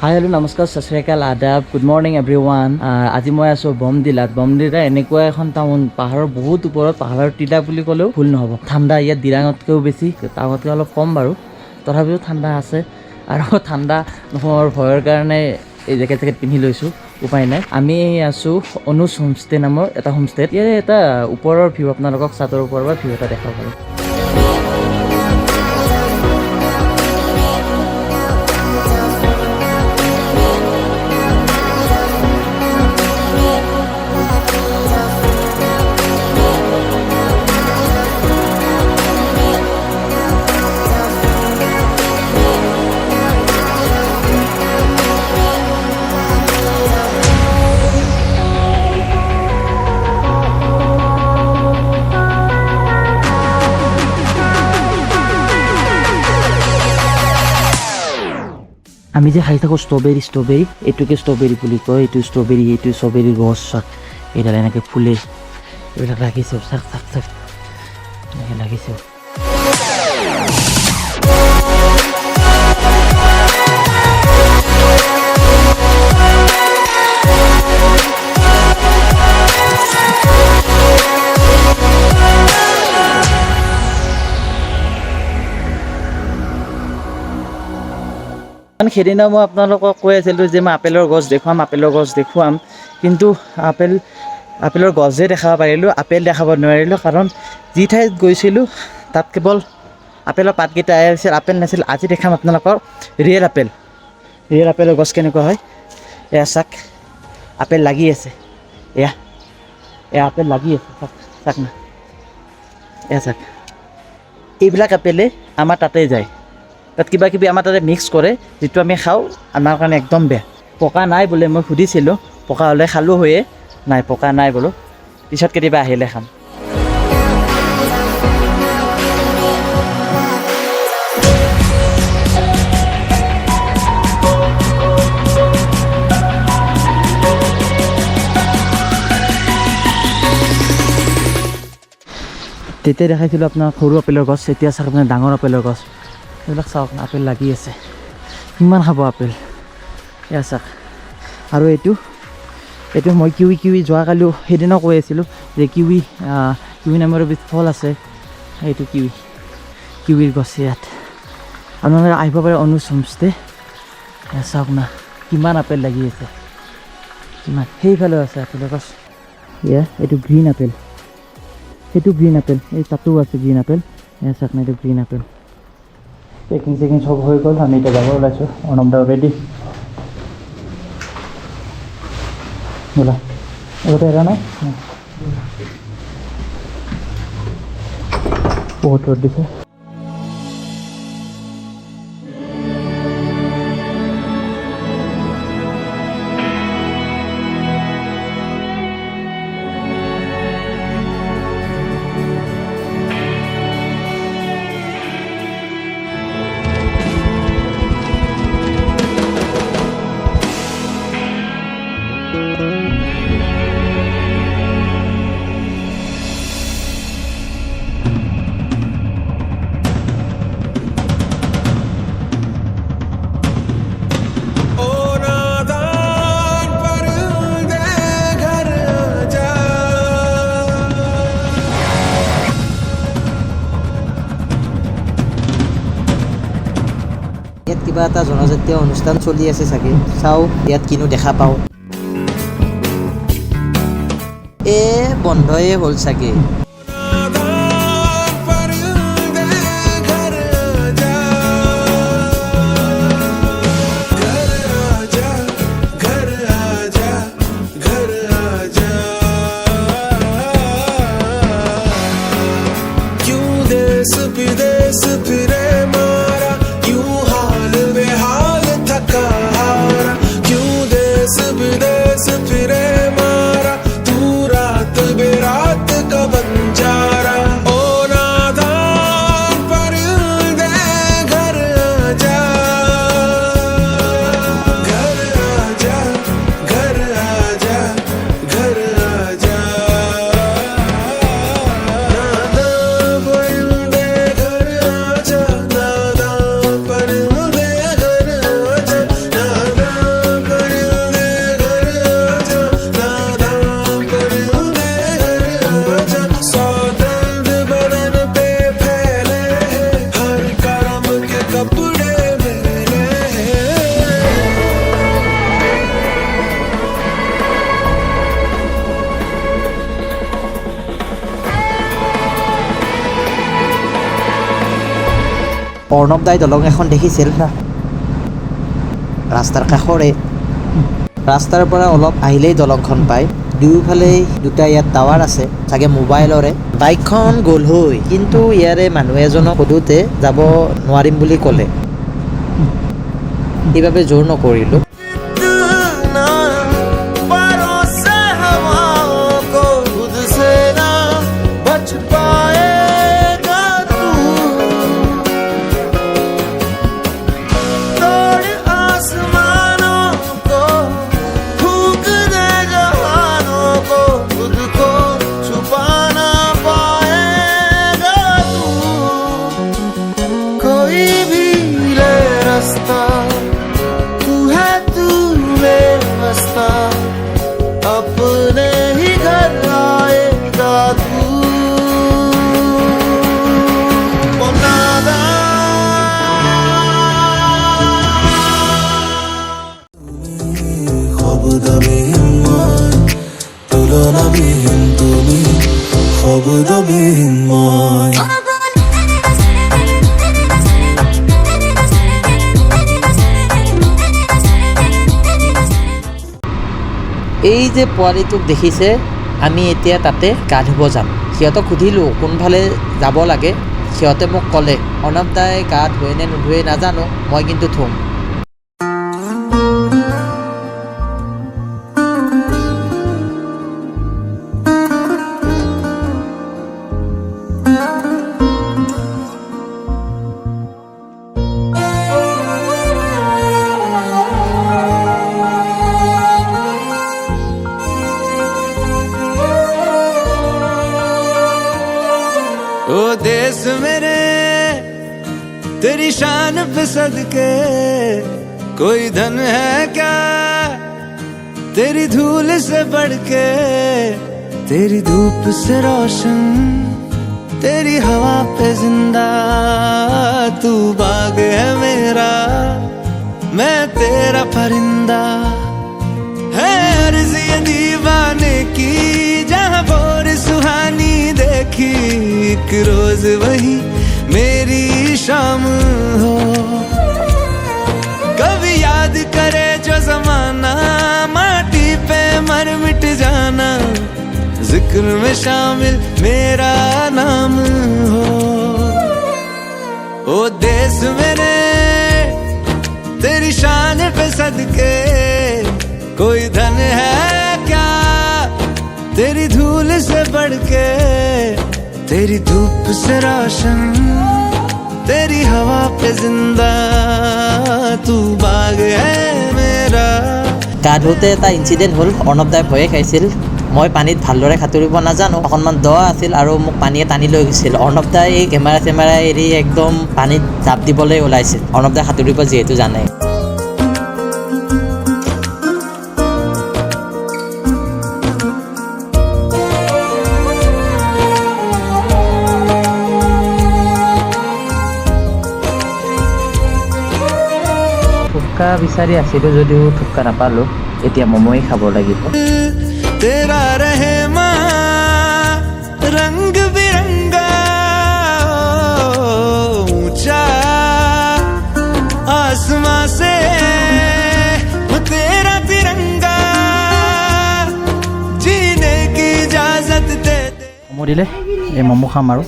Hi hello' নমস্কাৰ সত শ্ৰী আকাল আদাব গুড মৰ্ণিং এভৰিৱান আজি মই আছোঁ বমদিলাত এনেকুৱা এখন টাউন পাহাৰৰ বহুত ওপৰত পাহাৰৰ টিলা বুলি ক'লেও ভুল নহ'ব ঠাণ্ডা ইয়াত দিৰাঙতকৈও বেছি টাউনতকৈ অলপ কম বাৰু তথাপিও ঠাণ্ডা আছে আৰু ঠাণ্ডা নোহোৱাৰ ভয়ৰ কাৰণে এই জেকেট পিন্ধি লৈছোঁ উপায় নাই আমি আছোঁ অনুজ হোমষ্টে নামৰ এটা হোমষ্টেত ইয়াৰে এটা ওপৰৰ ভিউ আপোনালোকক ছাদৰ ওপৰৰ পৰা ভিউ এটা দেখাব পাৰোঁ আমি যে খাই থাকোঁ ষ্ট্ৰবেৰী এইটোকে ষ্ট্ৰবেৰী বুলি কয় এইটো ষ্ট্ৰবেৰী গছ চাক এইডাল এনেকৈ ফুলে এইবিলাক লাগিছে চাক এনেকৈ লাগিছে সেইদিনা মই আপোনালোকক কৈ আছিলোঁ যে মই আপেলৰ গছ দেখুৱাম কিন্তু আপেলৰ গছহে দেখাব পাৰিলোঁ আপেল দেখাব নোৱাৰিলোঁ কাৰণ যি ঠাইত গৈছিলোঁ তাত কেৱল আপেলৰ পাতকেইটা আছিল আপেল নাছিল আজি দেখাম আপোনালোকৰ ৰিয়েল আপেলৰ গছ কেনেকুৱা হয় এয়া চাক আপেল লাগি আছে এয়া আপেল লাগি আছে চাক না এয়া চাক এইবিলাক আপেলে আমাৰ তাতে যায় তাত কিবা কিবি আমাৰ তাতে মিক্স কৰে যিটো আমি খাওঁ আমাৰ কাৰণে একদম বেয়া পকা নাই বোলে মই সুধিছিলোঁ পকা হ'লে খালোঁ হৈয়ে নাই পকা নাই বোলো পিছত কেতিয়াবা আহিলে খাম তেতিয়া দেখাইছিলোঁ আপোনাৰ সৰু আপেলৰ গছ এতিয়া চাওক আপোনাৰ ডাঙৰ আপেলৰ গছ এইবিলাক চাওক আপেল লাগি আছে কিমান খাব আপেল এয়া চাওক আৰু এইটো মই কিউই যোৱাকালিও সেইদিনাও কৈ আছিলোঁ যে কিউই নামৰ এবিধ ফল আছে এইটো কিউইৰ গছ ইয়াত আপোনালোকে আহিব পাৰে অনুজ হোমষ্টে এয়া চাওক না কিমান আপেল লাগি আছে কিমান সেইফালেও আছে আপেলৰ গছ এয়া এইটো গ্ৰীণ আপেল এই তাতো আছে গ্ৰীণ আপেল এয়া চাওক না এইটো গ্ৰীণ আপেল পেকিং চব হৈ গ'ল আমি এতিয়া যাব ওলাইছোঁ অৰ্ণৱ দা ৰেডি বোলা আগতে এৰা নাই বহুত ৰ'দ দিছে ইয়াত কিবা এটা জনজাতীয় অনুষ্ঠান চলি আছে চাগে চাওঁ ইয়াত কিনো দেখা পাওঁ বন্ধই হ'ল চাগে फिरे मारा तू रात बेरात का बंदा टुकड़े मेरे। অৰ্ণৱ দাই দলং এখন দেখিছিল না, ৰাস্তাৰ কাষৰে। ৰাস্তাৰ পৰা অলপ আহিলেই দলংখন পায়। দুয়োফালে দুটা ইয়াত টাৱাৰ আছে, চাগে মোবাইলৰে। বাইকখন গ'ল হৈ, কিন্তু ইয়াৰে মানুহ এজনক সোধোতে যাব নোৱাৰিম বুলি ক'লে, সেইবাবে জোৰ নকৰিলোঁ। कितना परोसे हवाओं को खुद से ना बच पाएगा तू। तोड़ आसमानों को, फूंक दे जहानों को, खुद को छुपा ना पाएगा तू। कोई भी ले रास्ता, तू है तू बेवस्ता, अपने ही घर आएगा तू। ओ नादा খবুদা বিহীন মই, তুলনা বিহীন তুমি, খবুদা বিহীন মই। এই যে পোৱালিটোক দেখিছে, আমি এতিয়া তাতে গা ধুব যাম। সিহঁতক সুধিলোঁ কোনফালে যাব লাগে, সিহঁতে মোক ক'লে অৰ্ণৱ দাই গা ধুৱে নে নুধুৱে নাজানো, মই কিন্তু ধুম। ओ देश मेरे तेरी शान पे सदके, कोई धन है क्या तेरी धूल से बढ़ के। तेरी धूप से रोशन, तेरी हवा पे जिंदा, तू बाग है मेरा, मैं तेरा परिंदा। है अर्ज़ ये दीवाने की, जहाँ भोर सुहानी देखी, एक रोज वही मेरी शाम हो। कभी याद करे जो जमाना, माटी पे मर मिट जाना, जिक्र में शामिल मेरा नाम हो। ओ देश मेरे तेरी शान पे सदके, कोई धन है क्या तेरी धूल से बढ़ के। तेरी धूप से रोशन, तेरी हवा पे जिंदा, तू बाग है मेरा। গা ধুওঁতে এটা ইনচিডেণ্ট হ'ল, অৰ্ণৱ দাই ভয়ে খাইছিল। মই পানীত ভালদৰে সাঁতুৰিব নাজানো, অকণমান দ আছিল আৰু মোক পানীয়ে টানি লৈ গৈছিল। অৰ্ণৱ দাই এই কেমেৰা চেমেৰা এৰি একদম পানীত জাপ দিবলৈ ওলাইছিল, অৰ্ণৱ দাই সাঁতুৰিব যিহেতু জানে। থুপকা বিচাৰি আছিলোঁ যদিও থুপকা নাপালোঁ, এতিয়া মমোই খাব লাগিব। तेरा रहमा रंग बिरंगा, ऊंचा आसमां से तेरा तिरंगा, जीने की इजाजत दे दे। মমো দিলে, এই মমো খাম আৰু।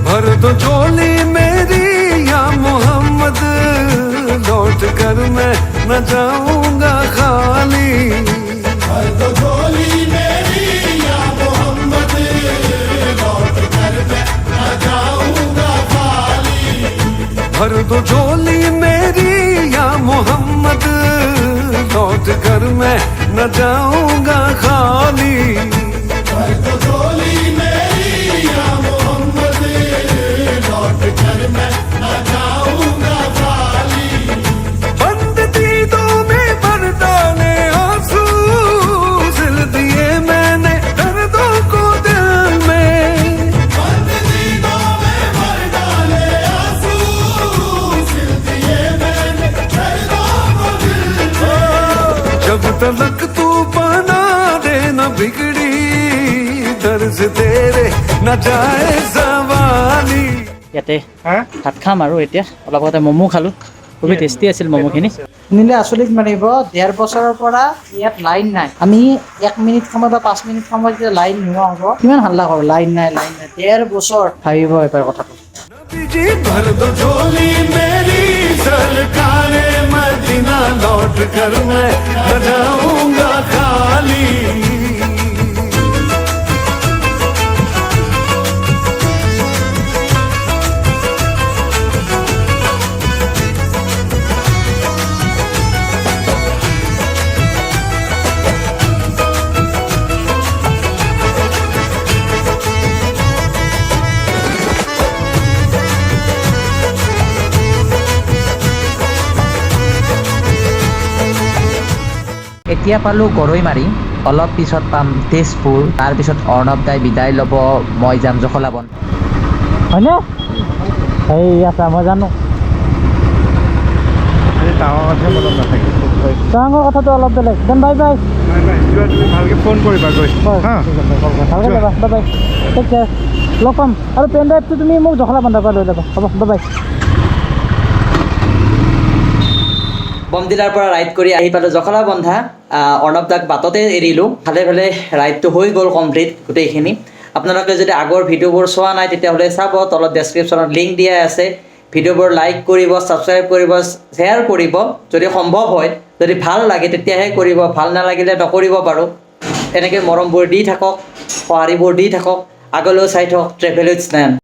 भर दो झोली मेरी या मोहम्मद, लौट कर मैं न जाऊंगा खाली। भर दो झोली मेरी या मोहम्मद, लौट कर मैं न जाऊंगा खाली। भर दो झोली मेरी या मोहम्मद, लौट कर मैं न जाऊंगा खाली। भर दो झोली मेरी या मोहम्मद, लौट कर मैं न जाऊंगा खाली। बंद दीदों में बरदान तलक तू बना दे न बिगड़ी दर्ज तेरे न जाए जवानी ইয়াতে ভাত খাম আৰু এতিয়া অলপ আগতে ম'ম' খালোঁ খুবেই টেষ্টি আছিল ম'ম'খিনি শুনিলে আচৰিত মাৰিব 1.5 বছৰৰ পৰা ইয়াত লাইন নাই আমি 1 মিনিট সময় বা 5 মিনিট সময় যেতিয়া লাইন নোহোৱা হ'ব কিমান হাল্লা কৰোঁ লাইন নাই 1.5 বছৰ ভাবিব এবাৰ কথাটো जी भर दो झोली मेरी सरकारे मदीना लौट कर मैं न जाऊंगा खाली এতিয়া পালোঁ গৰৈমাৰী অলপ পিছত পাম তেজপুৰ তাৰপিছত অৰ্ণৱ দাই বিদায় ল'ব মই যাম জখলাবন হয়নে এই আছা মই জানো টাৱাঙৰ কথাটো অলপ বেলেগ দেন বাই বাই তুমি ভালকৈ ফোন কৰিবা গৈ ভালকৈ যাবা বাই বাই টেক কেয়াৰ লগ পাম আৰু পেন ড্ৰাইভটো তুমি মোক জখলাবন্ধাৰ পৰা লৈ যাবা হ'ব বাই বাই বমদিলাৰ পৰা ৰাইড কৰি আহি পালোঁ জখলাবন্ধা অৰ্ণৱ দাক বাটতে এৰিলোঁ ভালে ভালে ৰাইডটো হৈ গ'ল কমপ্লিট গোটেইখিনি আপোনালোকে যদি আগৰ ভিডিঅ'বোৰ চোৱা নাই তেতিয়াহ'লে চাব তলত ডেছক্ৰিপশ্যনত লিংক দিয়া আছে ভিডিঅ'বোৰ লাইক কৰিব ছাবস্ক্ৰাইব কৰিব শ্বেয়াৰ কৰিব যদি সম্ভৱ হয় যদি ভাল লাগে তেতিয়াহে কৰিব ভাল নালাগিলে নকৰিব পাৰোঁ এনেকৈ মৰমবোৰ দি থাকক সঁহাৰিবোৰ দি থাকক আগলৈও চাই থাকক ট্ৰেভেল উইথ স্নেহান